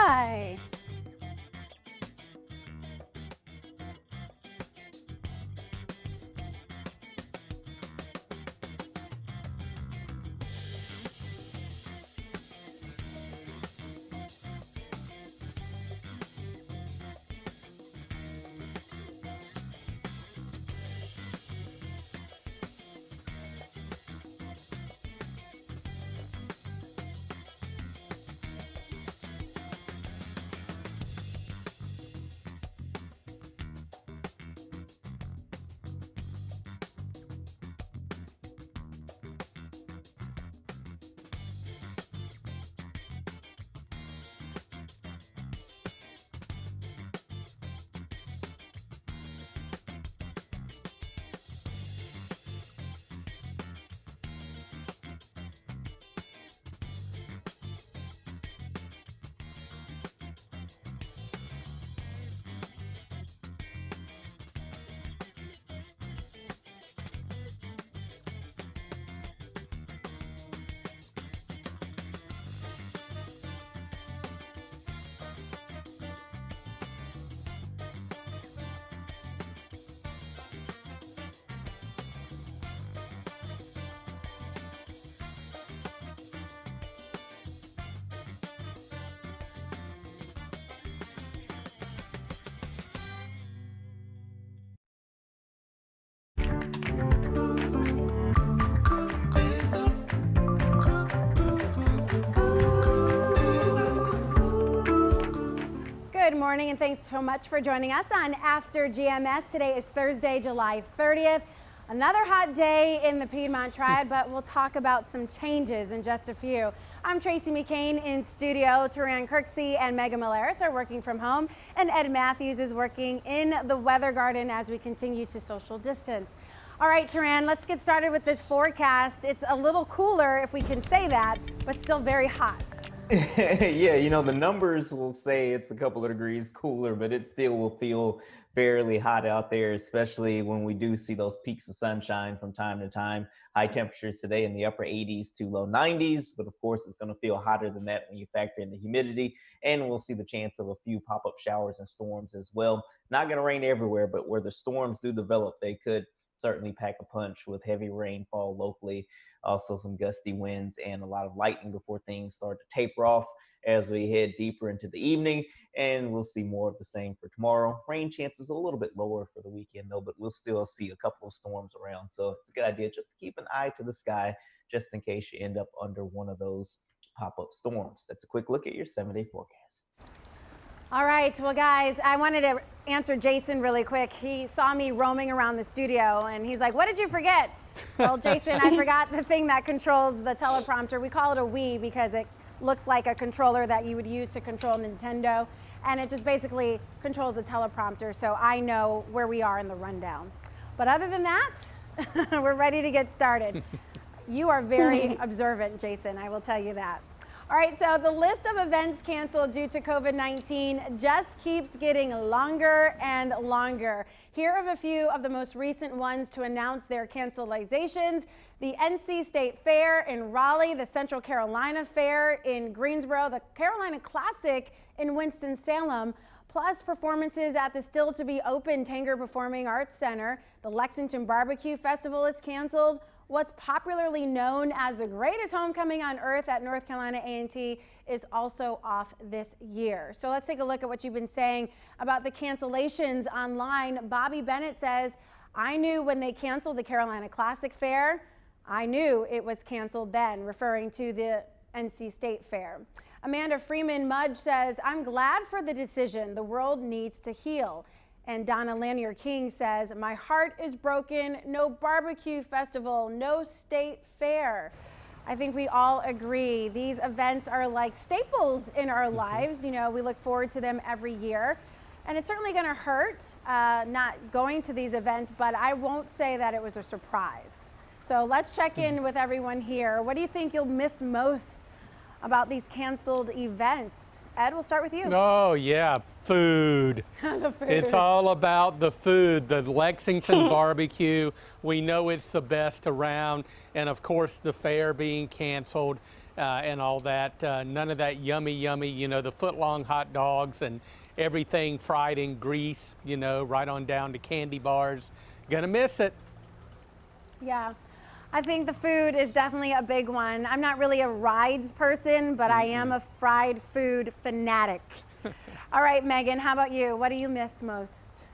Hi. Good morning, and thanks so much for joining us on After GMS. Today is Thursday, July 30th. Another hot day in the Piedmont Triad, but we'll talk about some changes in just a few. I'm Tracy McCain in studio. Taran Kirksey and Megan Malaris are working from home, and Ed Matthews is working in the weather garden as we continue to social distance. All right, Taran, let's get started with this forecast. It's a little cooler, if we can say that, but still very hot. Yeah, you know, the numbers will say it's a couple of degrees cooler, but it still will feel fairly hot out there, especially when we do see those peaks of sunshine from time to time. High temperatures today in the upper 80s to low 90s, but of course it's going to feel hotter than that when you factor in the humidity, and we'll see the chance of a few pop-up showers and storms as well. Not going to rain everywhere, but where the storms do develop, they could certainly pack a punch with heavy rainfall locally, also some gusty winds and a lot of lightning before things start to taper off as we head deeper into the evening. And we'll see more of the same for tomorrow. Rain chances a little bit lower for the weekend though, but we'll still see a couple of storms around. So it's a good idea just to keep an eye to the sky just in case you end up under one of those pop-up storms. That's a quick look at your 7-day forecast. All right, well guys, I wanted to answer Jason really quick. He saw me roaming around the studio and he's like, what did you forget? Well, Jason, I forgot the thing that controls the teleprompter. We call it a Wii because it looks like a controller that you would use to control Nintendo, and it just basically controls the teleprompter, so I know where we are in the rundown. But other than that, we're ready to get started. You are very observant, Jason, I will tell you that. All right, so the list of events canceled due to COVID-19 just keeps getting longer and longer. Here are a few of the most recent ones to announce their cancelizations. The NC State Fair in Raleigh, the Central Carolina Fair in Greensboro, the Carolina Classic in Winston-Salem, plus performances at the still-to-be-open Tanger Performing Arts Center. The Lexington Barbecue Festival is canceled. What's popularly known as the greatest homecoming on earth at North Carolina A&T is also off this year. So let's take a look at what you've been saying about the cancellations online. Bobby Bennett says, I knew when they canceled the Carolina Classic Fair, I knew it was canceled then, referring to the NC State Fair. Amanda Freeman Mudge says, I'm glad for the decision. The world needs to heal. And Donna Lanier King says, my heart is broken. No barbecue festival, no state fair. I think we all agree. These events are like staples in our lives. You know, we look forward to them every year. And it's certainly going to hurt not going to these events, but I won't say that it was a surprise. So let's check in with everyone here. What do you think you'll miss most about these canceled events? Ed, we'll start with you. Oh, yeah, food. The food. It's all about the food, the Lexington barbecue. We know it's the best around. And of course, the fair being canceled. and all that. None of that yummy, you know, the foot-long hot dogs and everything fried in grease, you know, right on down to candy bars. Gonna miss it. Yeah, I think the food is definitely a big one. I'm not really a rides person, but I am a fried food fanatic. All right, Megan, how about you? What do you miss most?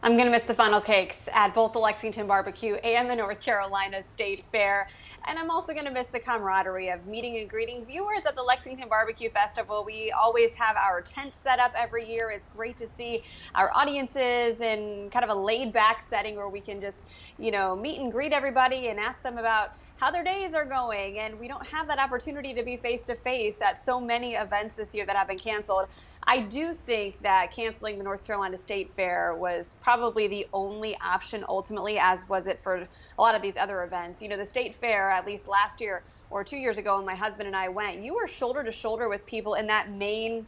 I'm going to miss the funnel cakes at both the Lexington Barbecue and the North Carolina State Fair. And I'm also going to miss the camaraderie of meeting and greeting viewers at the Lexington Barbecue Festival. We always have our tent set up every year. It's great to see our audiences in kind of a laid back setting where we can just, you know, meet and greet everybody and ask them about how their days are going. And we don't have that opportunity to be face to face at so many events this year that have been canceled. I do think that canceling the North Carolina State Fair was probably the only option ultimately, as was it for a lot of these other events. You know, the State Fair, at least last year or 2 years ago when my husband and I went, you were shoulder to shoulder with people in that main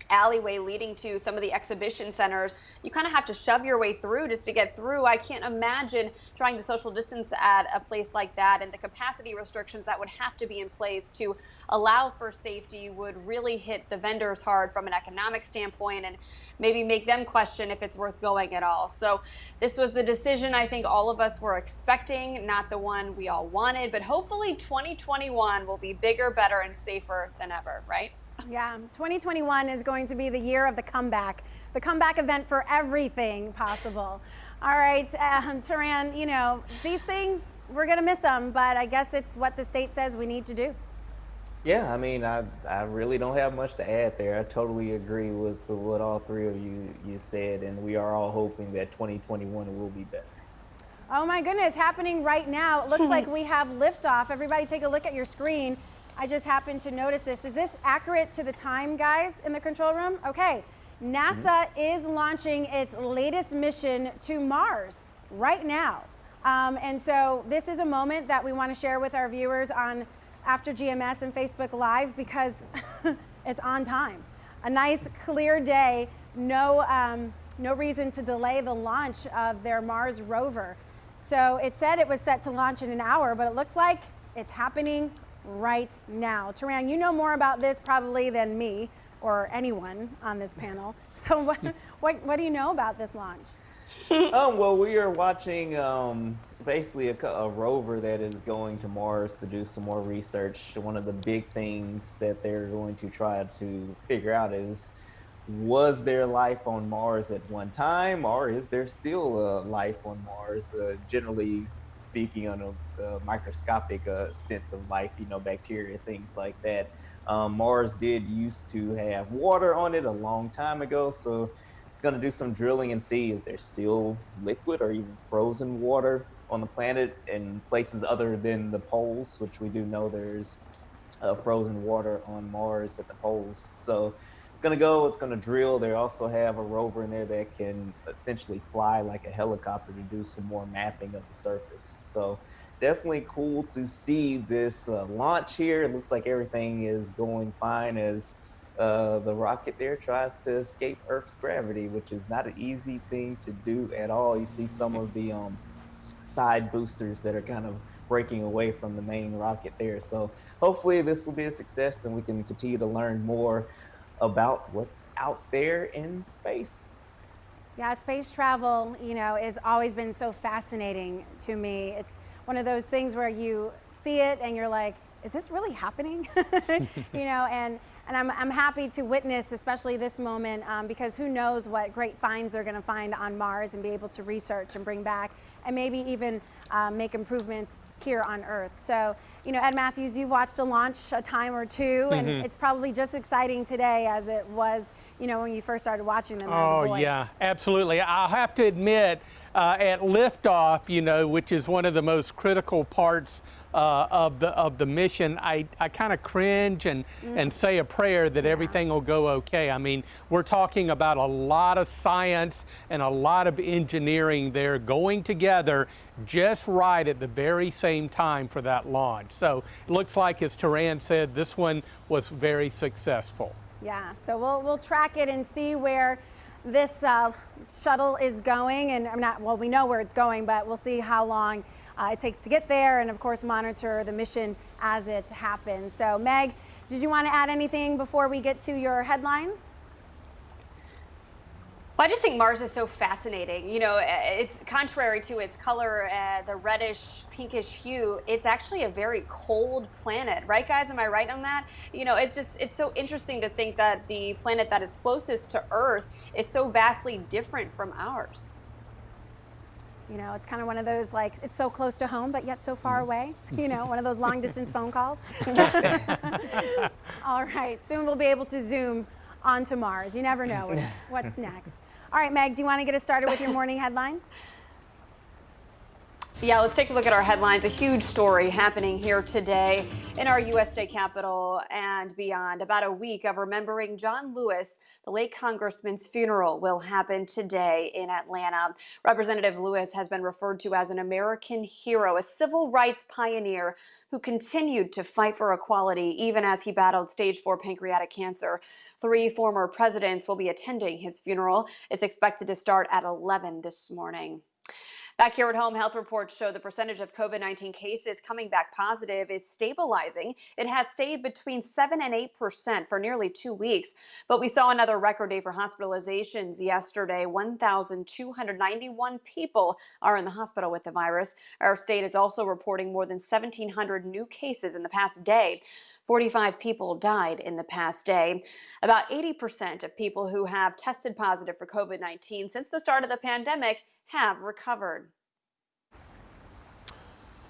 alleyway leading to some of the exhibition centers. You kind of have to shove your way through just to get through. I can't imagine trying to social distance at a place like that, and the capacity restrictions that would have to be in place to allow for safety would really hit the vendors hard from an economic standpoint and maybe make them question if it's worth going at all. So this was the decision I think all of us were expecting, not the one we all wanted, but hopefully 2021 will be bigger, better, and safer than ever, right? Yeah, 2021 is going to be the year of the comeback event for everything possible. All right, Taran, you know, these things, we're going to miss them, but I guess it's what the state says we need to do. Yeah, I mean, I really don't have much to add there. I totally agree with what all three of you said, and we are all hoping that 2021 will be better. Oh my goodness, happening right now. It looks like we have liftoff. Everybody take a look at your screen. I just happened to notice this. Is this accurate to the time, guys, in the control room? Okay, NASA is launching its latest mission to Mars right now. And so this is a moment that we want to share with our viewers on After GMS and Facebook Live because it's on time. A nice clear day, no reason to delay the launch of their Mars rover. So it said it was set to launch in an hour, but it looks like it's happening right now. Taran, you know more about this probably than me or anyone on this panel. So what do you know about this launch? Well, we are watching basically a rover that is going to Mars to do some more research. One of the big things that they're going to try to figure out is, was there life on Mars at one time, or is there still life on Mars? Generally speaking, on a microscopic sense of life, you know, bacteria, things like that. Mars did used to have water on it a long time ago, so it's going to do some drilling and see, is there still liquid or even frozen water on the planet in places other than the poles, which we do know there's frozen water on Mars at the poles. So it's going to go, it's going to drill. They also have a rover in there that can essentially fly like a helicopter to do some more mapping of the surface. So definitely cool to see this launch here. It looks like everything is going fine as the rocket there tries to escape Earth's gravity, which is not an easy thing to do at all. You see some of the side boosters that are kind of breaking away from the main rocket there. So hopefully this will be a success and we can continue to learn more about what's out there in space. Yeah, space travel, you know, has always been so fascinating to me. It's one of those things where you see it and you're like, is this really happening? You know, and I'm happy to witness, especially this moment, because who knows what great finds they're going to find on Mars and be able to research and bring back and maybe even make improvements here on Earth. So, you know, Ed Matthews, you watched a launch a time or two, and it's probably just exciting today as it was, you know, when you first started watching them as a boy. Oh, yeah, absolutely. I'll have to admit, at liftoff, you know, which is one of the most critical parts of the mission, I kind of cringe and say a prayer that everything will go okay. I mean, we're talking about a lot of science and a lot of engineering there going together just right at the very same time for that launch. So it looks like, as Taran said, this one was very successful. Yeah, so we'll track it and see where this shuttle is going, and we know where it's going, but we'll see how long it takes to get there, and of course monitor the mission as it happens. So Meg, did you want to add anything before we get to your headlines? Well, I just think Mars is so fascinating. You know, it's contrary to its color, the reddish, pinkish hue. It's actually a very cold planet, right, guys? Am I right on that? You know, it's so interesting to think that the planet that is closest to Earth is so vastly different from ours. You know, it's kind of one of those, like, it's so close to home, but yet so far away. You know, one of those long distance phone calls. All right, soon we'll be able to zoom onto Mars. You never know what's next. All right, Meg, do you want to get us started with your morning headlines? Yeah, let's take a look at our headlines. A huge story happening here today in our U.S. state capitol and beyond. About a week of remembering John Lewis, the late congressman's funeral, will happen today in Atlanta. Representative Lewis has been referred to as an American hero, a civil rights pioneer who continued to fight for equality even as he battled stage 4 pancreatic cancer. 3 former presidents will be attending his funeral. It's expected to start at 11 this morning. Back here at home, health reports show the percentage of COVID-19 cases coming back positive is stabilizing. It has stayed between 7 and 8% for nearly 2 weeks. But we saw another record day for hospitalizations yesterday. 1,291 people are in the hospital with the virus. Our state is also reporting more than 1,700 new cases in the past day. 45 people died in the past day. About 80% of people who have tested positive for COVID-19 since the start of the pandemic have recovered.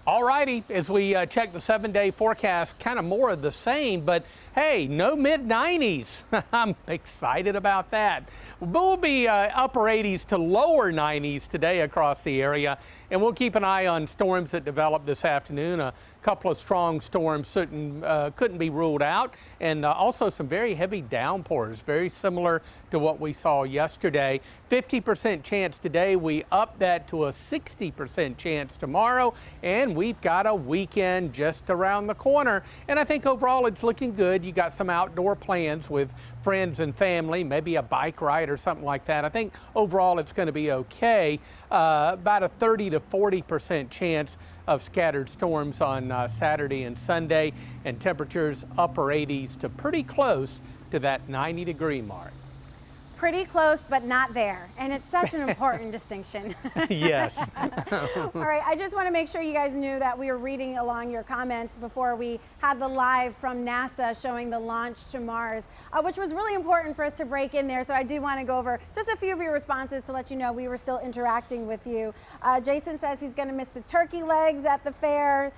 All righty, as we check the 7-day forecast, kind of more of the same, but hey, no mid-90s. I'm excited about that. We'll be upper 80s to lower 90s today across the area, and we'll keep an eye on storms that develop this afternoon. A couple of strong storms couldn't be ruled out, and also some very heavy downpours, very similar to what we saw yesterday. 50% chance today. We up that to a 60% chance tomorrow, and we've got a weekend just around the corner. And I think overall it's looking good. You got some outdoor plans with friends and family, maybe a bike ride or something like that. I think overall it's going to be okay. About a 30 to 40% chance of scattered storms on Saturday and Sunday, and temperatures upper 80s to pretty close to that 90-degree mark. Pretty close, but not there. And it's such an important distinction. Yes. All right, I just want to make sure you guys knew that we were reading along your comments before we had the live from NASA showing the launch to Mars, which was really important for us to break in there. So I do want to go over just a few of your responses to let you know we were still interacting with you. Jason says he's going to miss the turkey legs at the fair.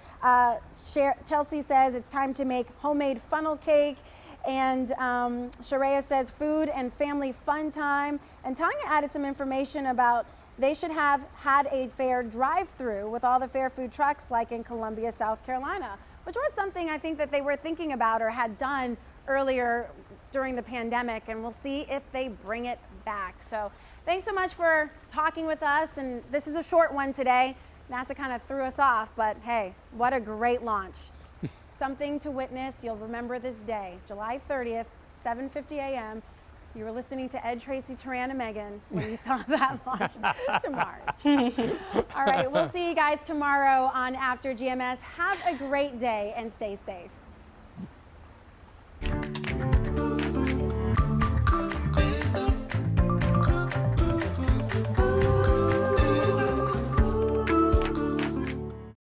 Chelsea says it's time to make homemade funnel cake. And Sharia says food and family fun time. And Tanya added some information about they should have had a fair drive-through with all the fair food trucks like in Columbia, South Carolina, which was something I think that they were thinking about or had done earlier during the pandemic. And we'll see if they bring it back. So thanks so much for talking with us. And this is a short one today. NASA kind of threw us off, but hey, what a great launch. Something to witness. You'll remember this day, July 30th, 7:50 a.m. You were listening to Ed, Tracy, Taran, and Megan when you saw that launch to Mars. All right, we'll see you guys tomorrow on After GMS. Have a great day and stay safe.